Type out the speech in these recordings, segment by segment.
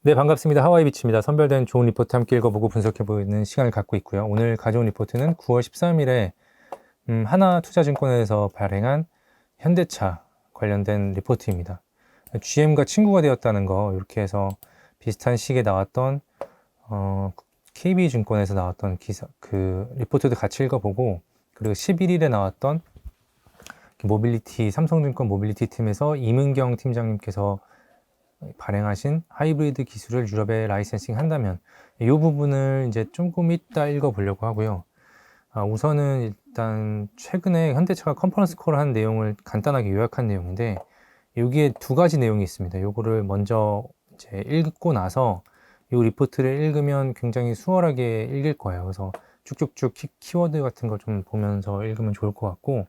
네, 반갑습니다. 하와이비치입니다. 선별된 좋은 리포트 함께 읽어보고 분석해보는 시간을 갖고 있고요. 오늘 가져온 리포트는 9월 13일에 하나투자증권에서 발행한 현대차 관련된 리포트입니다. GM과 친구가 되었다는 거, 이렇게 해서 비슷한 시기에 나왔던 KB증권에서 나왔던 기사, 그 리포트도 같이 읽어보고, 그리고 11일에 나왔던 모빌리티, 삼성증권 모빌리티 팀에서 이문경 팀장님께서 발행하신 하이브리드 기술을 유럽에 라이센싱 한다면 이 부분을 이제 조금 이따 읽어보려고 하고요. 우선은 일단 최근에 현대차가 컨퍼런스 콜을 한 내용을 간단하게 요약한 내용인데 여기에 두 가지 내용이 있습니다. 요거를 먼저 이제 읽고 나서 이 리포트를 읽으면 굉장히 수월하게 읽을 거예요. 그래서 쭉쭉쭉 키워드 같은 걸 좀 보면서 읽으면 좋을 것 같고,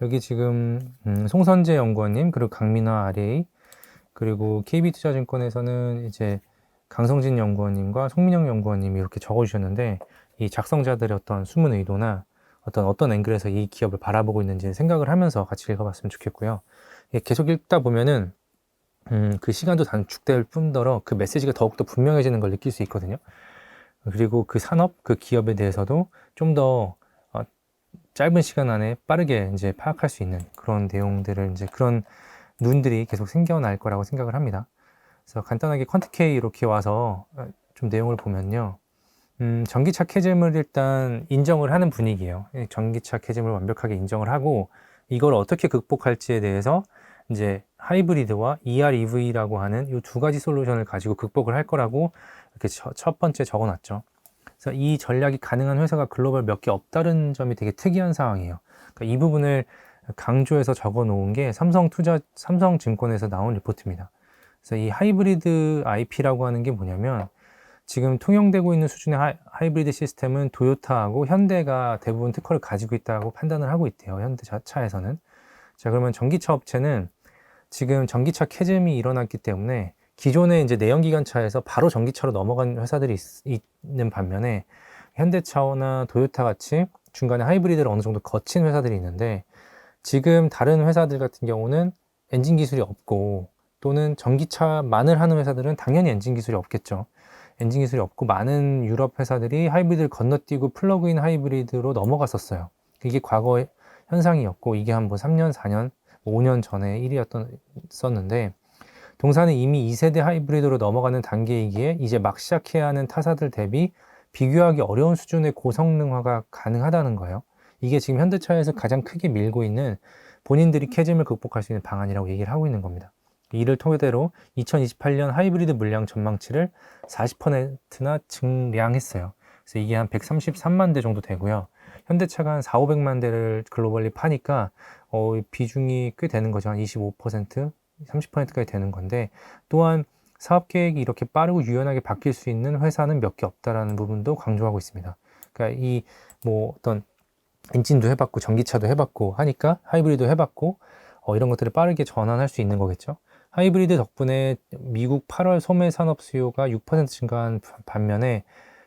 여기 지금 송선재 연구원님, 그리고 강민화 RA, 그리고 KB투자증권에서는 이제 강성진 연구원님과 송민영 연구원님이 이렇게 적어주셨는데, 이 작성자들의 어떤 숨은 의도나 어떤 앵글에서 이 기업을 바라보고 있는지 생각을 하면서 같이 읽어봤으면 좋겠고요. 계속 읽다 보면은 그 시간도 단축될 뿐더러 그 메시지가 더욱더 분명해지는 걸 느낄 수 있거든요. 그리고 그 산업, 그 기업에 대해서도 좀 더 짧은 시간 안에 빠르게 이제 파악할 수 있는 그런 내용들을 이제 그런 눈들이 계속 생겨날 거라고 생각을 합니다. 그래서 간단하게 퀀트K 이렇게 와서 좀 내용을 보면요. 전기차 캐즘을 일단 인정을 하는 분위기예요. 전기차 캐즘을 완벽하게 인정을 하고 이걸 어떻게 극복할지에 대해서 이제 하이브리드와 EREV라고 하는 이 두 가지 솔루션을 가지고 극복을 할 거라고 이렇게 첫 번째 적어놨죠. 그래서 이 전략이 가능한 회사가 글로벌 몇 개 없다는 점이 되게 특이한 상황이에요. 그러니까 이 부분을 강조해서 적어 놓은 게 삼성증권에서 나온 리포트입니다. 그래서 이 하이브리드 IP라고 하는 게 뭐냐면 지금 통용되고 있는 수준의 하이브리드 시스템은 도요타하고 현대가 대부분 특허를 가지고 있다고 판단을 하고 있대요. 현대차에서는. 자, 그러면 전기차 업체는 지금 전기차 캐즘이 일어났기 때문에 기존의 이제 내연기관차에서 바로 전기차로 넘어간 회사들이 있는 반면에 현대차나 도요타 같이 중간에 하이브리드를 어느 정도 거친 회사들이 있는데, 지금 다른 회사들 같은 경우는 엔진 기술이 없고 또는 전기차만을 하는 회사들은 당연히 엔진 기술이 없겠죠. 엔진 기술이 없고 많은 유럽 회사들이 하이브리드를 건너뛰고 플러그인 하이브리드로 넘어갔었어요. 이게 과거 현상이었고 이게 한 뭐 3년, 4년, 5년 전에 일이었었는데 동사는 이미 2세대 하이브리드로 넘어가는 단계이기에 이제 막 시작해야 하는 타사들 대비 비교하기 어려운 수준의 고성능화가 가능하다는 거예요. 이게 지금 현대차에서 가장 크게 밀고 있는 본인들이 캐즘을 극복할 수 있는 방안이라고 얘기를 하고 있는 겁니다. 이를 토대로 2028년 하이브리드 물량 전망치를 40%나 증량했어요. 그래서 이게 한 133만 대 정도 되고요. 현대차가 한 4, 500만 대를 글로벌리 파니까 비중이 꽤 되는 거죠. 한 25%, 30%까지 되는 건데, 또한 사업 계획이 이렇게 빠르고 유연하게 바뀔 수 있는 회사는 몇 개 없다라는 부분도 강조하고 있습니다. 그러니까 이 뭐 어떤 엔진도 해봤고 전기차도 해봤고 하니까 하이브리드 해봤고 이런 것들을 빠르게 전환할 수 있는 거겠죠. 하이브리드 덕분에 미국 8월 소매 산업 수요가 6% 증가한 반면에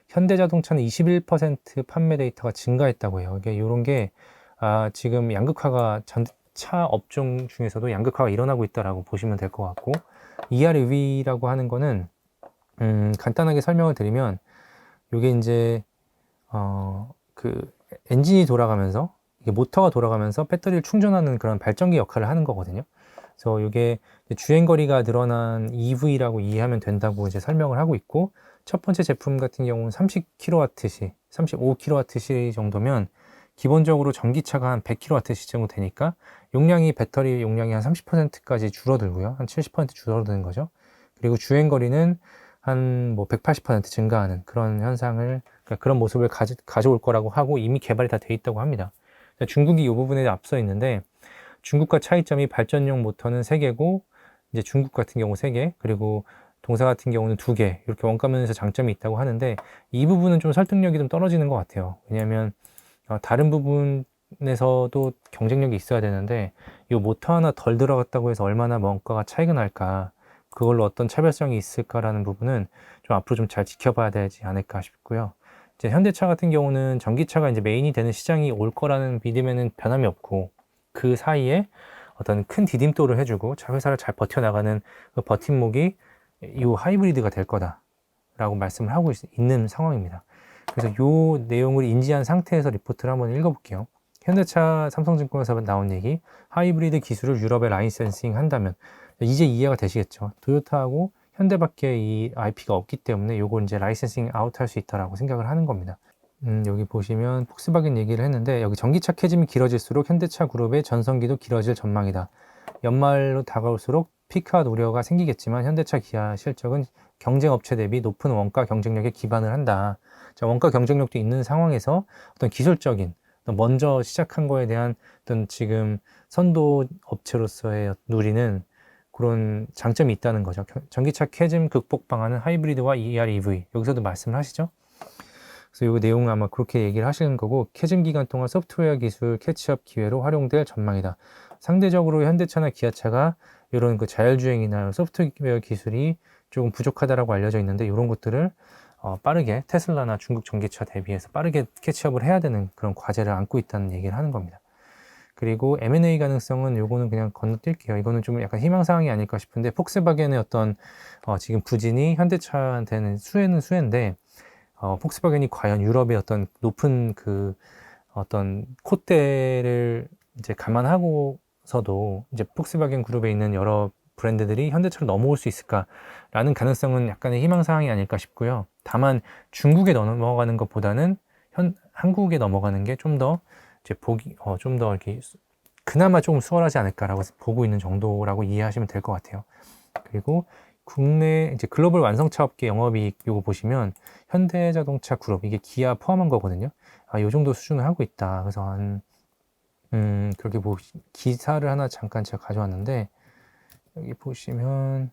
현대자동차는 21% 판매 데이터가 증가했다고 해요. 이게 이런 게 지금 양극화가 차 업종 중에서도 양극화가 일어나고 있다라고 보시면 될 것 같고, EREV라고 하는 거는 간단하게 설명을 드리면 이게 이제 그 엔진이 돌아가면서 이게 모터가 돌아가면서 배터리를 충전하는 그런 발전기 역할을 하는 거거든요. 그래서 이게 주행거리가 늘어난 EV라고 이해하면 된다고 이제 설명을 하고 있고, 첫 번째 제품 같은 경우는 30kW시, 35kW시 정도면 기본적으로 전기차가 한 100kW시 정도 되니까 배터리 용량이 한 30%까지 줄어들고요. 한 70% 줄어드는 거죠. 그리고 주행거리는 한 뭐 180% 증가하는 그런 현상을, 그러니까 그런 모습을 가져올 거라고 하고 이미 개발이 다 돼 있다고 합니다. 중국이 이 부분에 앞서 있는데 중국과 차이점이 발전용 모터는 3개고 이제 중국 같은 경우 3개, 그리고 동사 같은 경우는 2개, 이렇게 원가면에서 장점이 있다고 하는데 이 부분은 좀 설득력이 좀 떨어지는 것 같아요. 왜냐하면 다른 부분에서도 경쟁력이 있어야 되는데 이 모터 하나 덜 들어갔다고 해서 얼마나 원가가 차이가 날까, 그걸로 어떤 차별성이 있을까라는 부분은 좀 앞으로 좀 잘 지켜봐야 되지 않을까 싶고요. 이제 현대차 같은 경우는 전기차가 이제 메인이 되는 시장이 올 거라는 믿음에는 변함이 없고, 그 사이에 어떤 큰 디딤돌을 해주고 회사를 잘 버텨나가는 그 버팀목이 이 하이브리드가 될 거다라고 말씀을 하고 있는 상황입니다. 그래서 이 내용을 인지한 상태에서 리포트를 한번 읽어볼게요. 현대차 삼성증권에서 나온 얘기, 하이브리드 기술을 유럽에 라이센싱 한다면, 이제 이해가 되시겠죠. 도요타하고 현대밖에 이 IP가 없기 때문에 요걸 이제 라이센싱 아웃 할 수 있다라고 생각을 하는 겁니다. 여기 보시면 폭스바겐 얘기를 했는데, 여기 전기차 캐즘이 길어질수록 현대차 그룹의 전성기도 길어질 전망이다. 연말로 다가올수록 피크아웃 우려가 생기겠지만 현대차 기아 실적은 경쟁업체 대비 높은 원가 경쟁력에 기반을 한다. 자, 원가 경쟁력도 있는 상황에서 어떤 기술적인 먼저 시작한 거에 대한 어떤 지금 선도 업체로서의 누리는 그런 장점이 있다는 거죠. 전기차 캐즘 극복 방안은 하이브리드와 ER/EV. 여기서도 말씀을 하시죠. 그래서 이 내용은 아마 그렇게 얘기를 하시는 거고, 캐즘 기간 동안 소프트웨어 기술 캐치업 기회로 활용될 전망이다. 상대적으로 현대차나 기아차가 이런 그 자율주행이나 소프트웨어 기술이 조금 부족하다라고 알려져 있는데, 이런 것들을 빠르게 테슬라나 중국 전기차 대비해서 빠르게 캐치업을 해야 되는 그런 과제를 안고 있다는 얘기를 하는 겁니다. 그리고 M&A 가능성은 요거는 그냥 건너뛸게요. 이거는 좀 약간 희망사항이 아닐까 싶은데, 폭스바겐의 어떤 지금 부진이 현대차한테는 수혜는 수혜인데, 폭스바겐이 과연 유럽의 어떤 높은 그 어떤 콧대를 이제 감안하고서도 이제 폭스바겐 그룹에 있는 여러 브랜드들이 현대차로 넘어올 수 있을까라는 가능성은 약간의 희망사항이 아닐까 싶고요. 다만 중국에 넘어가는 것보다는 한국에 넘어가는 게 좀 더 이제 좀 더 이렇게 그나마 조금 수월하지 않을까라고 보고 있는 정도라고 이해하시면 될 것 같아요. 그리고 국내 이제 글로벌 완성차 업계 영업이익 요거 보시면 현대자동차 그룹, 이게 기아 포함한 거거든요. 요 정도 수준을 하고 있다. 그래서 그렇게 기사를 하나 잠깐 제가 가져왔는데, 여기 보시면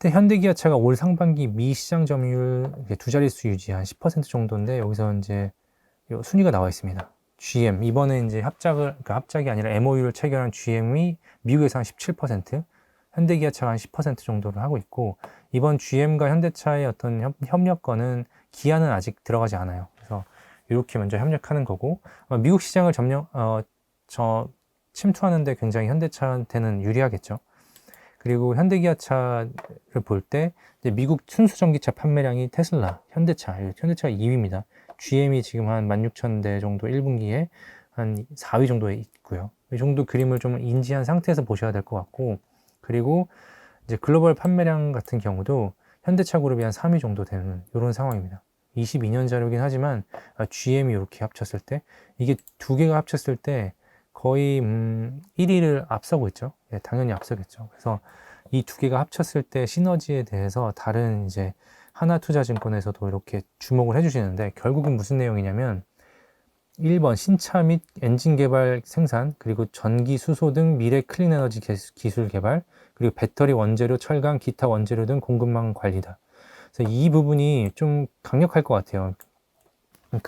현대기아차가 올 상반기 미 시장 점유율 두 자릿수 유지 한 10% 정도인데, 여기서 이제 순위가 나와 있습니다. GM 이번에 이제 합작이 아니라 MOU를 체결한 GM이 미국에서 한 17%, 현대기아차가 한 10% 정도를 하고 있고, 이번 GM과 현대차의 어떤 협력권은 기아는 아직 들어가지 않아요. 그래서 이렇게 먼저 협력하는 거고, 미국 시장을 침투하는데 굉장히 현대차한테는 유리하겠죠. 그리고 현대기아차를 볼 때 미국 순수 전기차 판매량이 테슬라, 현대차가 2위입니다. GM이 지금 한 16,000대 정도 1분기에 한 4위 정도에 있고요. 이 정도 그림을 좀 인지한 상태에서 보셔야 될 것 같고, 그리고 이제 글로벌 판매량 같은 경우도 현대차 그룹이 한 3위 정도 되는 이런 상황입니다. 22년 자료긴 하지만 GM이 이렇게 합쳤을 때, 이게 두 개가 합쳤을 때 거의 1위를 앞서고 있죠. 예, 당연히 앞서겠죠. 그래서 이 두 개가 합쳤을 때 시너지에 대해서 다른 이제 하나투자증권에서도 이렇게 주목을 해주시는데, 결국은 무슨 내용이냐면 1번 신차 및 엔진 개발 생산, 그리고 전기 수소 등 미래 클린 에너지 기술 개발, 그리고 배터리 원재료, 철강, 기타 원재료 등 공급망 관리다. 그래서 이 부분이 좀 강력할 것 같아요.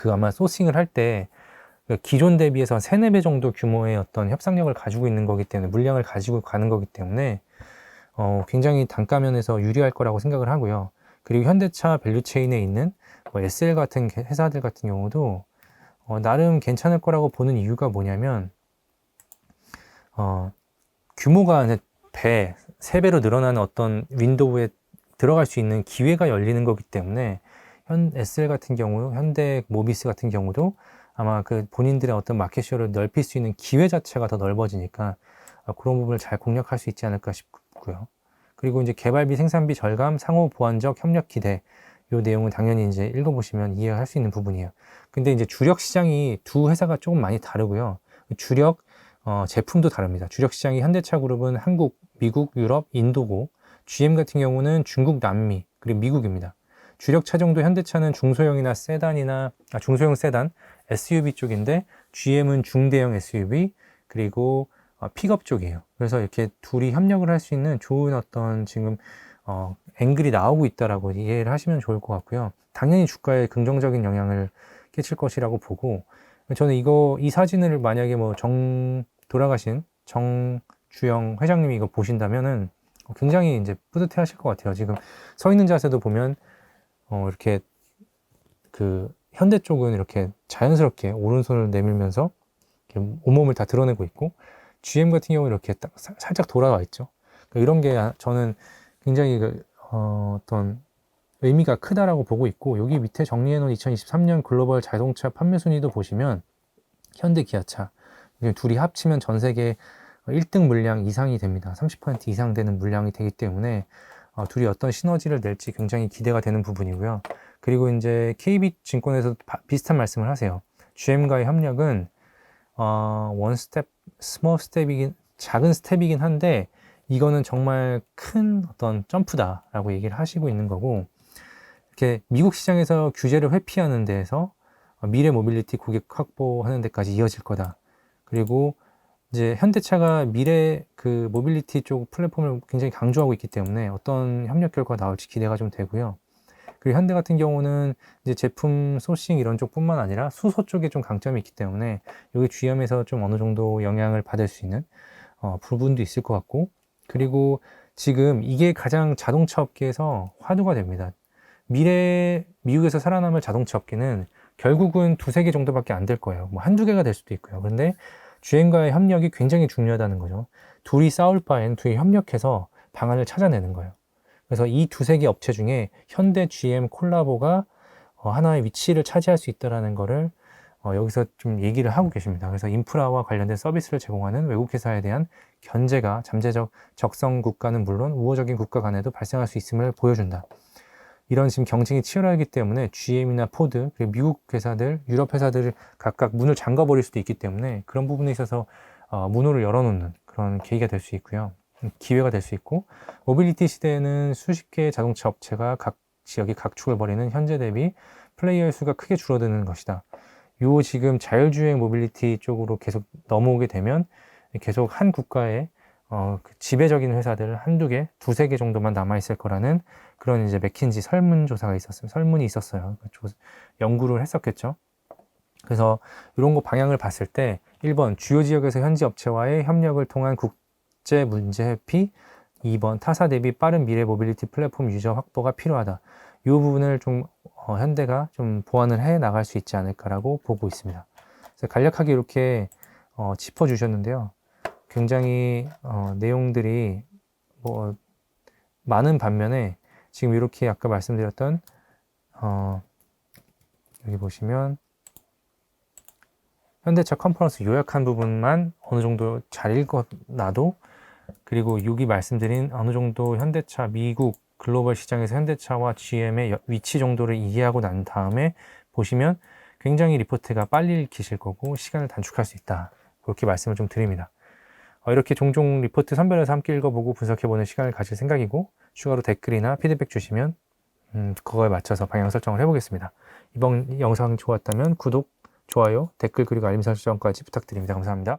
아마 소싱을 할 때 기존 대비해서 3, 4배 정도 규모의 어떤 협상력을 가지고 있는 거기 때문에, 물량을 가지고 가는 거기 때문에 굉장히 단가 면에서 유리할 거라고 생각을 하고요. 그리고 현대차 밸류체인에 있는 SL 같은 회사들 같은 경우도 나름 괜찮을 거라고 보는 이유가 뭐냐면, 규모가 3배로 늘어나는 어떤 윈도우에 들어갈 수 있는 기회가 열리는 거기 때문에, SL 같은 경우, 현대 모비스 같은 경우도 아마 그 본인들의 어떤 마켓쇼를 넓힐 수 있는 기회 자체가 더 넓어지니까 그런 부분을 잘 공략할 수 있지 않을까 싶고요. 그리고 이제 개발비, 생산비 절감, 상호 보완적 협력 기대, 요 내용은 당연히 이제 읽어보시면 이해할 수 있는 부분이에요. 근데 이제 주력 시장이 두 회사가 조금 많이 다르고요. 주력 제품도 다릅니다. 주력 시장이 현대차 그룹은 한국, 미국, 유럽, 인도고, GM 같은 경우는 중국, 남미, 그리고 미국입니다. 주력 차종도 현대차는 중소형이나 중소형 세단, SUV 쪽인데, GM은 중대형 SUV, 그리고 픽업 쪽이에요. 그래서 이렇게 둘이 협력을 할 수 있는 좋은 어떤 지금 앵글이 나오고 있다라고 이해를 하시면 좋을 것 같고요. 당연히 주가에 긍정적인 영향을 끼칠 것이라고 보고, 저는 이 사진을 만약에 돌아가신 정주영 회장님이 이거 보신다면은 굉장히 이제 뿌듯해 하실 것 같아요. 지금 서 있는 자세도 보면 이렇게 그 현대 쪽은 이렇게 자연스럽게 오른손을 내밀면서 이렇게 온몸을 다 드러내고 있고, GM 같은 경우는 이렇게 딱 살짝 돌아와 있죠. 그러니까 이런 게 저는 굉장히 어떤 의미가 크다라고 보고 있고, 여기 밑에 정리해 놓은 2023년 글로벌 자동차 판매 순위도 보시면 현대 기아차 둘이 합치면 전 세계 1등 물량 이상이 됩니다. 30% 이상 되는 물량이 되기 때문에 둘이 어떤 시너지를 낼지 굉장히 기대가 되는 부분이고요. 그리고 이제 KB증권에서 비슷한 말씀을 하세요. GM과의 협력은 원 스텝, 스몰 스텝이긴, 작은 스텝이긴 한데 이거는 정말 큰 어떤 점프다라고 얘기를 하시고 있는 거고, 이렇게 미국 시장에서 규제를 회피하는 데에서 미래 모빌리티 고객 확보하는 데까지 이어질 거다. 그리고 이제 현대차가 미래 그 모빌리티 쪽 플랫폼을 굉장히 강조하고 있기 때문에 어떤 협력 결과가 나올지 기대가 좀 되고요. 그리고 현대 같은 경우는 이제 제품 소싱 이런 쪽뿐만 아니라 수소 쪽에 좀 강점이 있기 때문에 여기 GM에서 좀 어느 정도 영향을 받을 수 있는 부분도 있을 것 같고, 그리고 지금 이게 가장 자동차 업계에서 화두가 됩니다. 미국에서 살아남을 자동차 업계는 결국은 두세 개 정도밖에 안 될 거예요. 뭐 한두 개가 될 수도 있고요. 그런데 GM과의 협력이 굉장히 중요하다는 거죠. 둘이 싸울 바엔 둘이 협력해서 방안을 찾아내는 거예요. 그래서 이 두세 개 업체 중에 현대 GM 콜라보가 하나의 위치를 차지할 수 있다는 거를 여기서 좀 얘기를 하고 계십니다. 그래서 인프라와 관련된 서비스를 제공하는 외국 회사에 대한 견제가 잠재적 적성 국가는 물론 우호적인 국가 간에도 발생할 수 있음을 보여준다. 이런 지금 경쟁이 치열하기 때문에 GM이나 포드, 그리고 미국 회사들, 유럽 회사들을 각각 문을 잠가버릴 수도 있기 때문에 그런 부분에 있어서 문호를 열어놓는 그런 계기가 될 수 있고요. 기회가 될 수 있고, 모빌리티 시대에는 수십 개의 자동차 업체가 각 지역에 각축을 벌이는 현재 대비 플레이어의 수가 크게 줄어드는 것이다. 요 지금 자율주행 모빌리티 쪽으로 계속 넘어오게 되면 계속 한 국가의 그 지배적인 회사들 한두 개, 두세 개 정도만 남아있을 거라는 그런 이제 맥킨지 설문조사가 있었어요. 설문이 있었어요. 연구를 했었겠죠. 그래서 이런 거 방향을 봤을 때 1번 주요 지역에서 현지 업체와의 협력을 통한 국제 문제 회피, 2번 타사 대비 빠른 미래 모빌리티 플랫폼 유저 확보가 필요하다. 이 부분을 좀 현대가 좀 보완을 해 나갈 수 있지 않을까라고 보고 있습니다. 그래서 간략하게 이렇게 짚어주셨는데요. 굉장히 내용들이 뭐 많은 반면에 지금 이렇게 아까 말씀드렸던 여기 보시면 현대차 컨퍼런스 요약한 부분만 어느 정도 잘 읽어놔도, 그리고 여기 말씀드린 어느 정도 현대차 미국 글로벌 시장에서 현대차와 GM의 위치 정도를 이해하고 난 다음에 보시면 굉장히 리포트가 빨리 읽히실 거고 시간을 단축할 수 있다. 그렇게 말씀을 좀 드립니다. 이렇게 종종 리포트 선별해서 함께 읽어보고 분석해보는 시간을 가질 생각이고, 추가로 댓글이나 피드백 주시면 그거에 맞춰서 방향 설정을 해보겠습니다. 이번 영상 좋았다면 구독, 좋아요, 댓글 그리고 알림 설정까지 부탁드립니다. 감사합니다.